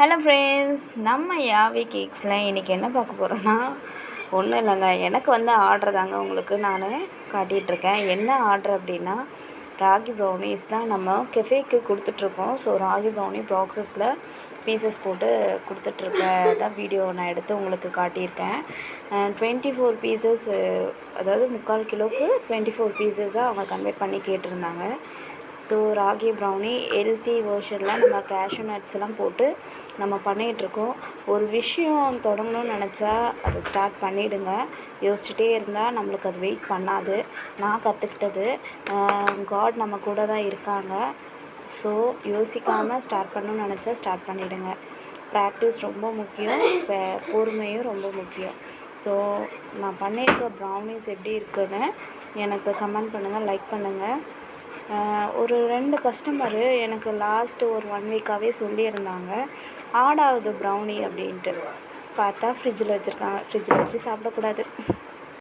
Hello friends, நம்ம யாவி கேக்ஸில் இன்றைக்கி என்ன பார்க்க போகிறோன்னா ஒன்றும் இல்லைங்க. எனக்கு வந்து ஆர்டர் தாங்க உங்களுக்கு நான் காட்டிகிட்ருக்கேன். என்ன ஆர்டர் அப்படின்னா ராகி ப்ரௌனிஸ் தான் நம்ம கெஃபேக்கு கொடுத்துட்ருக்கோம். ஸோ ராகி ப்ரௌனி பாக்ஸஸில் பீசஸ் போட்டு கொடுத்துட்ருக்கதான் வீடியோ நான் எடுத்து உங்களுக்கு காட்டியிருக்கேன். 24 பீசஸ், அதாவது 3/4 கிலோவுக்கு 24 பீசஸாக அவங்க கன்வெர்ட் பண்ணி கேட்டிருந்தாங்க. ஸோ ராகி ப்ரௌனி ஹெல்த்தி வேர்ஷனில் நம்ம கேஷ்யூ நட்ஸ்லாம் போட்டு நம்ம பண்ணிகிட்ருக்கோம். ஒரு விஷயம் தொடங்கணும்னு நினச்சா அதை ஸ்டார்ட் பண்ணிவிடுங்க. யோசிச்சுட்டே இருந்தால் நம்மளுக்கு அது வெயிட் பண்ணாது. நான் கற்றுக்கிட்டது. காட் நம்ம கூட தான் இருக்காங்க. ஸோ யோசிக்காமல் ஸ்டார்ட் பண்ணணும்னு நினச்சா ஸ்டார்ட் பண்ணிவிடுங்க. ப்ராக்டிஸ் ரொம்ப முக்கியம், பொறுமையும் ரொம்ப முக்கியம். ஸோ நான் பண்ணியிருக்க ப்ரௌனிஸ் எப்படி இருக்குன்னு எனக்கு கமெண்ட் பண்ணுங்கள், லைக் பண்ணுங்கள். ஒரு 2 கஸ்டமரு எனக்கு லாஸ்ட்டு ஒரு 1 வீக்காகவே சொல்லியிருந்தாங்க, ஆடாகுது ப்ரௌனி அப்படின்ட்டு. பார்த்தா ஃப்ரிட்ஜில் வச்சுருக்காங்க. ஃப்ரிட்ஜில் வச்சு சாப்பிடக்கூடாது.